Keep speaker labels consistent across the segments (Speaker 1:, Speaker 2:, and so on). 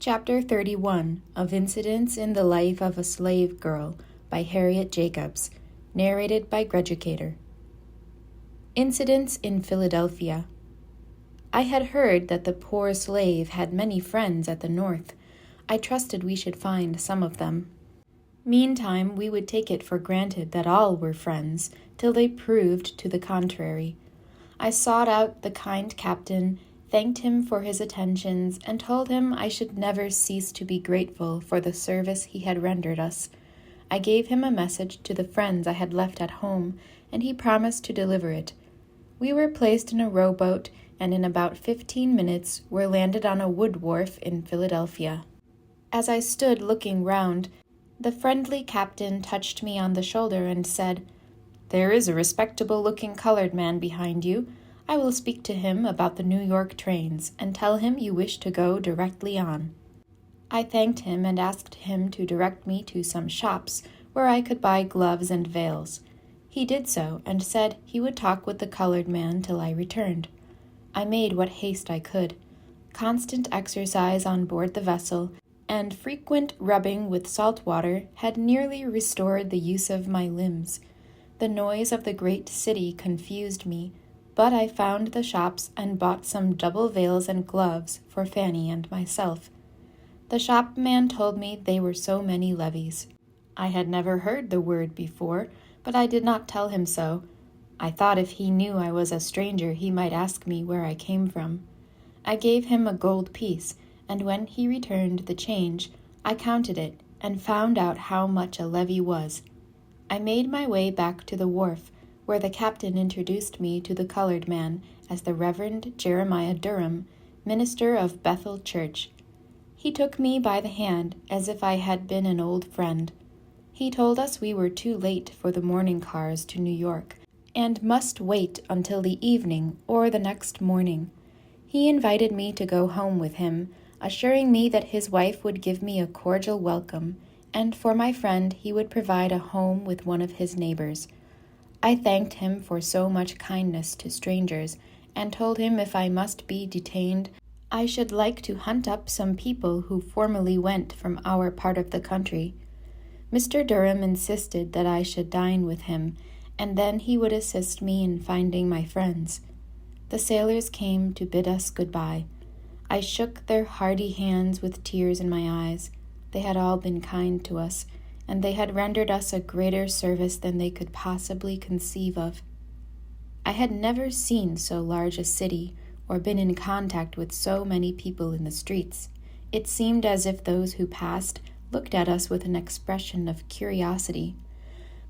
Speaker 1: Chapter 31 of Incidents in the Life of a Slave Girl by Harriet Jacobs, narrated by Greducator. Incidents in Philadelphia. I had heard that the poor slave had many friends at the North. I trusted we should find some of them. Meantime, we would take it for granted that all were friends, till they proved to the contrary. I sought out the kind captain, thanked him for his attentions, and told him I should never cease to be grateful for the service he had rendered us. I gave him a message to the friends I had left at home, and he promised to deliver it. We were placed in a rowboat, and in about 15 minutes were landed on a wood wharf in Philadelphia. As I stood looking round, the friendly captain touched me on the shoulder and said, "There is a respectable-looking colored man behind you. I will speak to him about the New York trains, and tell him you wish to go directly on." I thanked him and asked him to direct me to some shops where I could buy gloves and veils. He did so, and said he would talk with the colored man till I returned. I made what haste I could. Constant exercise on board the vessel, and frequent rubbing with salt water had nearly restored the use of my limbs. The noise of the great city confused me, but I found the shops and bought some double veils and gloves for Fanny and myself. The shopman told me they were so many levies. I had never heard the word before, but I did not tell him so. I thought if he knew I was a stranger he might ask me where I came from. I gave him a gold piece, and when he returned the change, I counted it and found out how much a levy was. I made my way back to the wharf, where the captain introduced me to the colored man as the Reverend Jeremiah Durham, minister of Bethel Church. He took me by the hand as if I had been an old friend. He told us we were too late for the morning cars to New York, and must wait until the evening or the next morning. He invited me to go home with him, assuring me that his wife would give me a cordial welcome, and for my friend he would provide a home with one of his neighbors. I thanked him for so much kindness to strangers, and told him if I must be detained, I should like to hunt up some people who formerly went from our part of the country. Mr. Durham insisted that I should dine with him, and then he would assist me in finding my friends. The sailors came to bid us good-bye. I shook their hearty hands with tears in my eyes. They had all been kind to us, and they had rendered us a greater service than they could possibly conceive of. I had never seen so large a city or been in contact with so many people in the streets. It seemed as if those who passed looked at us with an expression of curiosity.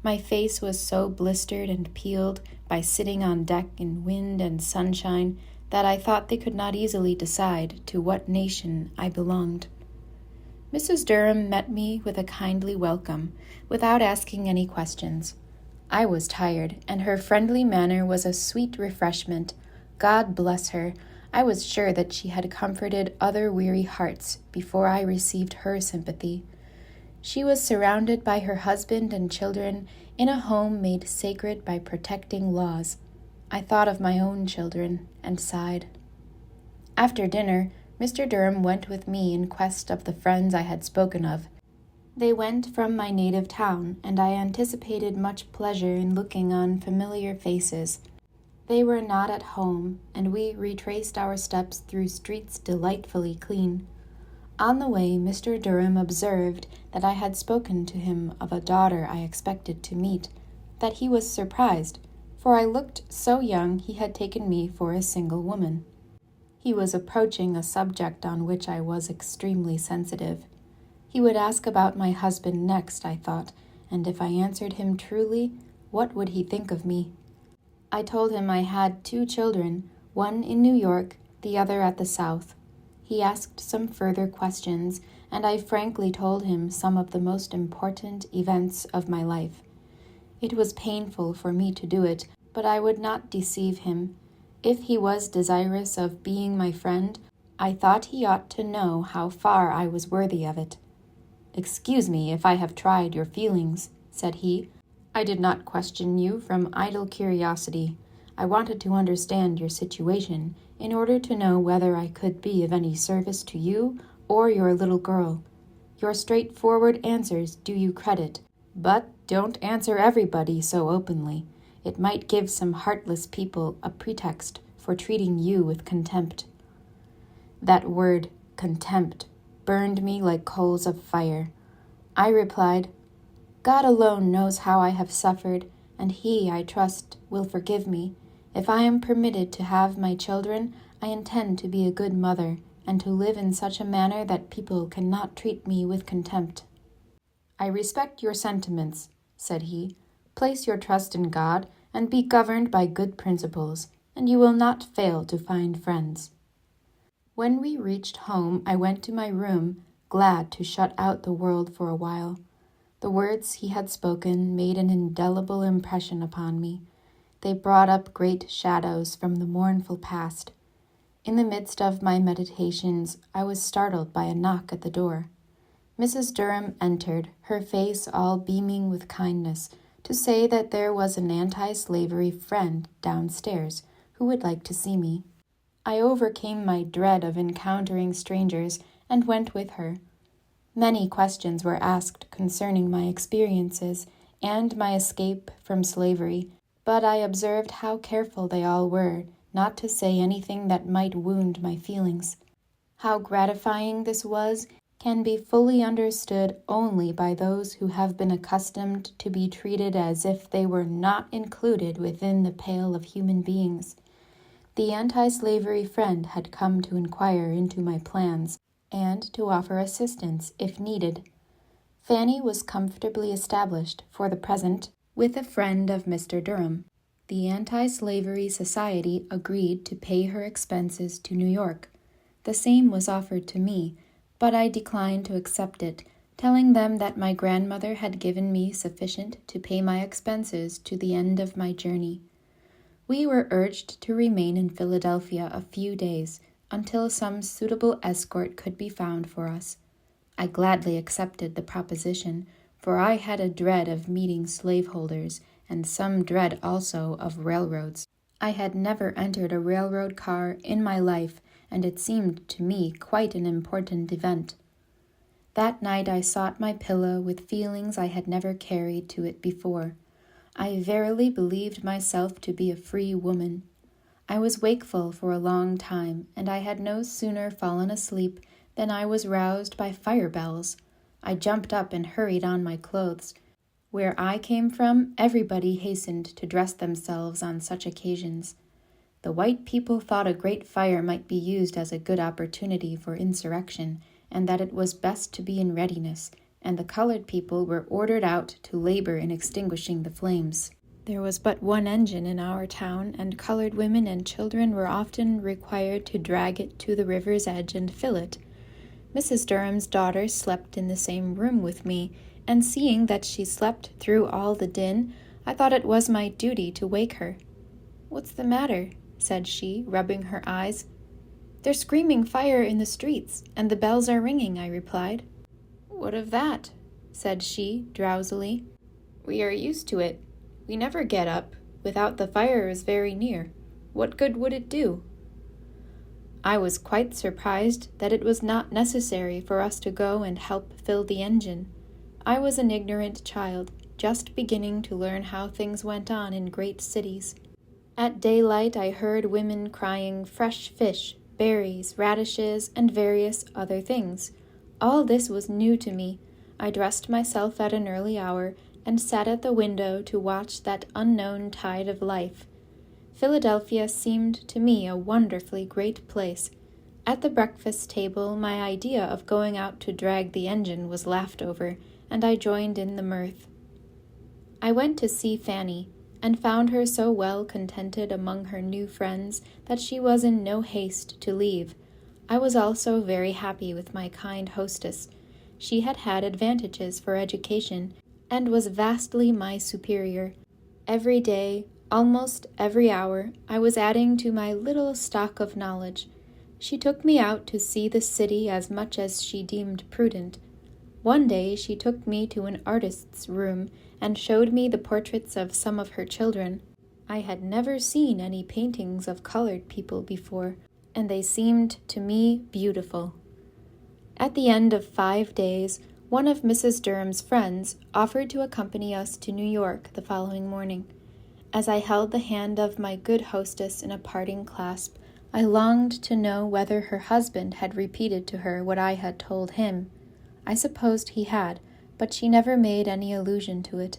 Speaker 1: My face was so blistered and peeled by sitting on deck in wind and sunshine that I thought they could not easily decide to what nation I belonged. Mrs. Durham met me with a kindly welcome, without asking any questions. I was tired, and her friendly manner was a sweet refreshment. God bless her! I was sure that she had comforted other weary hearts before I received her sympathy. She was surrounded by her husband and children in a home made sacred by protecting laws. I thought of my own children and sighed. After dinner, Mr. Durham went with me in quest of the friends I had spoken of. They went from my native town, and I anticipated much pleasure in looking on familiar faces. They were not at home, and we retraced our steps through streets delightfully clean. On the way, Mr. Durham observed that I had spoken to him of a daughter I expected to meet, that he was surprised, for I looked so young he had taken me for a single woman. He was approaching a subject on which I was extremely sensitive. He would ask about my husband next, I thought, and if I answered him truly, what would he think of me? I told him I had 2 children, one in New York, the other at the South. He asked some further questions, and I frankly told him some of the most important events of my life. It was painful for me to do it, but I would not deceive him. If he was desirous of being my friend, I thought he ought to know how far I was worthy of it. "Excuse me if I have tried your feelings," said he. "I did not question you from idle curiosity. I wanted to understand your situation in order to know whether I could be of any service to you or your little girl. Your straightforward answers do you credit, but don't answer everybody so openly. It might give some heartless people a pretext for treating you with contempt." That word, contempt, burned me like coals of fire. I replied, "God alone knows how I have suffered, and He, I trust, will forgive me. If I am permitted to have my children, I intend to be a good mother, and to live in such a manner that people cannot treat me with contempt." "I respect your sentiments," said he. "Place your trust in God, and be governed by good principles, and you will not fail to find friends." When we reached home, I went to my room, glad to shut out the world for a while. The words he had spoken made an indelible impression upon me. They brought up great shadows from the mournful past. In the midst of my meditations, I was startled by a knock at the door. Mrs. Durham entered, her face all beaming with kindness, to say that there was an anti-slavery friend downstairs who would like to see me. I overcame my dread of encountering strangers and went with her. Many questions were asked concerning my experiences and my escape from slavery, but I observed how careful they all were not to say anything that might wound my feelings. How gratifying this was can be fully understood only by those who have been accustomed to be treated as if they were not included within the pale of human beings. The anti-slavery friend had come to inquire into my plans and to offer assistance if needed. Fanny was comfortably established for the present with a friend of Mr. Durham. The Anti-Slavery Society agreed to pay her expenses to New York. The same was offered to me, but I declined to accept it, telling them that my grandmother had given me sufficient to pay my expenses to the end of my journey. We were urged to remain in Philadelphia a few days, until some suitable escort could be found for us. I gladly accepted the proposition, for I had a dread of meeting slaveholders, and some dread also of railroads. I had never entered a railroad car in my life, and it seemed to me quite an important event. That night I sought my pillow with feelings I had never carried to it before. I verily believed myself to be a free woman. I was wakeful for a long time, and I had no sooner fallen asleep than I was roused by fire bells. I jumped up and hurried on my clothes. Where I came from, everybody hastened to dress themselves on such occasions. The white people thought a great fire might be used as a good opportunity for insurrection, and that it was best to be in readiness, and the colored people were ordered out to labor in extinguishing the flames. There was but one engine in our town, and colored women and children were often required to drag it to the river's edge and fill it. Mrs. Durham's daughter slept in the same room with me, and seeing that she slept through all the din, I thought it was my duty to wake her. "What's the matter?" said she, rubbing her eyes. "They're screaming fire in the streets, and the bells are ringing," I replied. "What of that?" said she, drowsily. "We are used to it. We never get up, without the fire is very near. What good would it do?" I was quite surprised that it was not necessary for us to go and help fill the engine. I was an ignorant child, just beginning to learn how things went on in great cities. At daylight I heard women crying fresh fish, berries, radishes, and various other things. All this was new to me. I dressed myself at an early hour and sat at the window to watch that unknown tide of life. Philadelphia seemed to me a wonderfully great place. At the breakfast table, my idea of going out to drag the engine was laughed over, and I joined in the mirth. I went to see Fanny, and found her so well contented among her new friends that she was in no haste to leave. I was also very happy with my kind hostess. She had had advantages for education, and was vastly my superior. Every day, almost every hour, I was adding to my little stock of knowledge. She took me out to see the city as much as she deemed prudent. One day she took me to an artist's room and showed me the portraits of some of her children. I had never seen any paintings of colored people before, and they seemed to me beautiful. At the end of 5 days, one of Mrs. Durham's friends offered to accompany us to New York the following morning. As I held the hand of my good hostess in a parting clasp, I longed to know whether her husband had repeated to her what I had told him. I supposed he had, but she never made any allusion to it.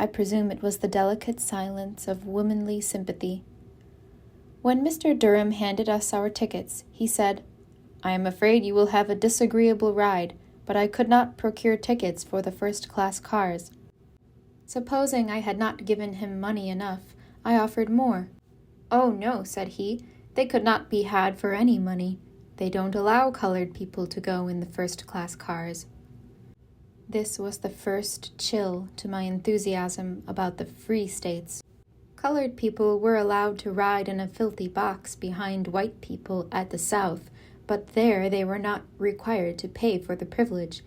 Speaker 1: I presume it was the delicate silence of womanly sympathy. When Mr. Durham handed us our tickets, he said, "I am afraid you will have a disagreeable ride, but I could not procure tickets for the first-class cars." Supposing I had not given him money enough, I offered more. "Oh, no," said he, "they could not be had for any money. They don't allow colored people to go in the first-class cars." This was the first chill to my enthusiasm about the free states. Colored people were allowed to ride in a filthy box behind white people at the South, but there they were not required to pay for the privilege.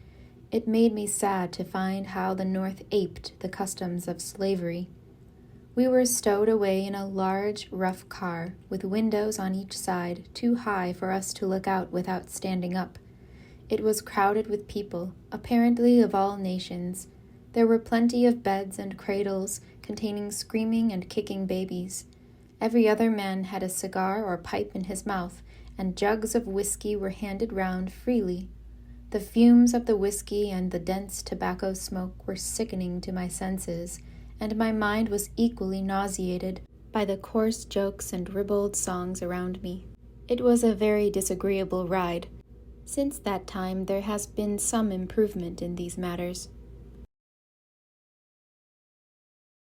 Speaker 1: It made me sad to find how the North aped the customs of slavery. We were stowed away in a large, rough car, with windows on each side, too high for us to look out without standing up. It was crowded with people, apparently of all nations. There were plenty of beds and cradles containing screaming and kicking babies. Every other man had a cigar or pipe in his mouth, and jugs of whiskey were handed round freely. The fumes of the whiskey and the dense tobacco smoke were sickening to my senses, and my mind was equally nauseated by the coarse jokes and ribald songs around me. It was a very disagreeable ride. Since that time there has been some improvement in these matters.